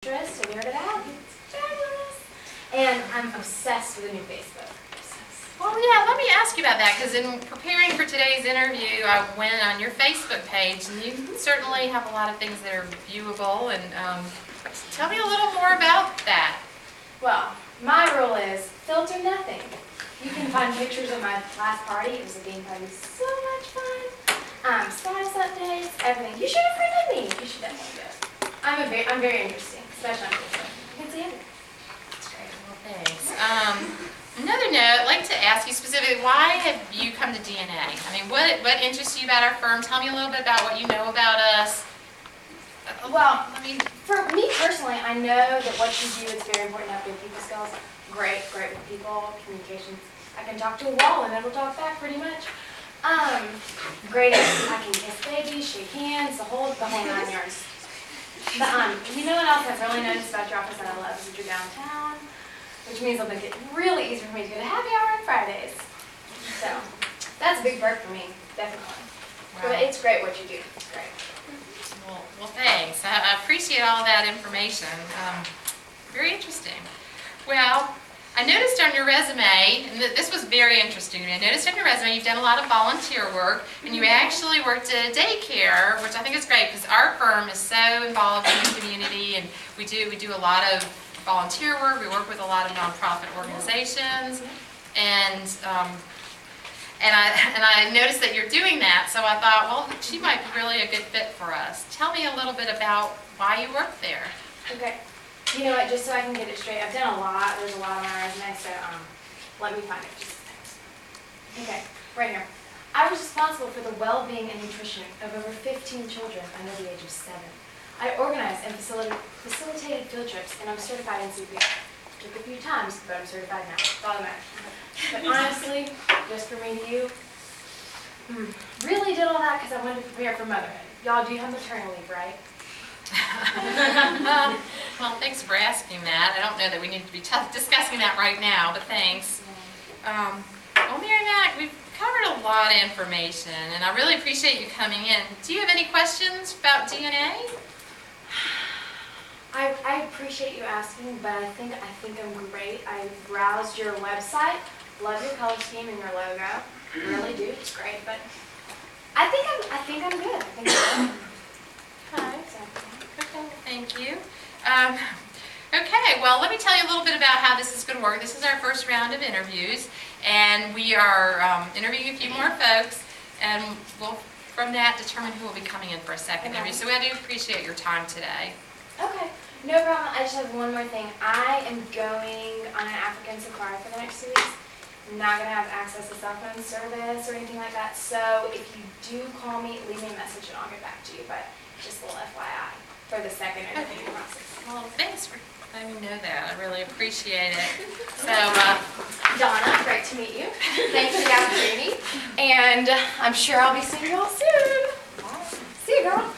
Have you heard of that? It's fabulous. And I'm obsessed with a new Facebook. Well, yeah, let me ask you about that, because in preparing for today's interview, I went on your Facebook page, and you certainly have a lot of things that are viewable, and tell me a little more about that. Well, my rule is filter nothing. You can find pictures of my last party. It was a game party, so much fun. Status updates, everything. You should have friended me. You should definitely do it. I'm very interesting, especially on Facebook. You can see everything. That's great. Well, thanks. Another note, I'd like to ask you specifically, why have you come to DNA? I mean, what interests you about our firm? Tell me a little bit about what you know about us. Well, I mean, for me personally, I know that what you do is very important to have good people skills. Great with people, communications. I can talk to a wall and it'll talk back pretty much. Great at I can kiss babies, shake hands, the whole 9 yards. But you know what else I've really noticed about your office that I love is that you're downtown, which means it'll make it really easy for me to go to happy hour on Fridays. So that's a big perk for me, definitely. Wow. But it's great what you do. It's great. Well, thanks. I appreciate all that information. Very interesting. Well, I noticed on your resume, and this was very interesting to me, I noticed on your resume you've done a lot of volunteer work, and you actually worked at a daycare, which I think is great because our firm is so involved in the community, and we do a lot of volunteer work. We work with a lot of nonprofit organizations, and I noticed that you're doing that, so I thought, well, she might be really a good fit for us. Tell me a little bit about why you work there. Okay. You know what, just so I can get it straight, I've done a lot. There's a lot on my resume, so let me find it just a second. Okay, right here. I was responsible for the well-being and nutrition of over 15 children under the age of 7. I organized and facilitated field trips, and I'm certified in CPR. Took a few times, but I'm certified now. That's all that matters. But honestly, just for me to you, really did all that because I wanted to prepare for motherhood. Y'all do have maternity leave, right? Well, thanks for asking that. I don't know that we need to be discussing that right now, but thanks. Well, Mary Mac, we've covered a lot of information, and I really appreciate you coming in. Do you have any questions about DNA? I appreciate you asking, but I think I'm great. I browsed your website, love your color scheme and your logo. Really do, it's great. But I think I'm good. Hi. Okay, thank you. Okay, well, let me tell you a little bit about how this is going to work. This is our first round of interviews, and we are interviewing a few more folks, and we'll, from that, determine who will be coming in for a second interview. So I do appreciate your time today. Okay, no problem. I just have one more thing. I am going on an African safari for the next 2 weeks. I'm not going to have access to cell phone service or anything like that, so if you do call me, leave me a message and I'll get back to you, but just a little FYI for the second interview process. Well, thanks for letting me know that. I really appreciate it. So, Donna, great to meet you. Thanks for the opportunity, and I'm sure I'll be seeing you all soon. See you, girl.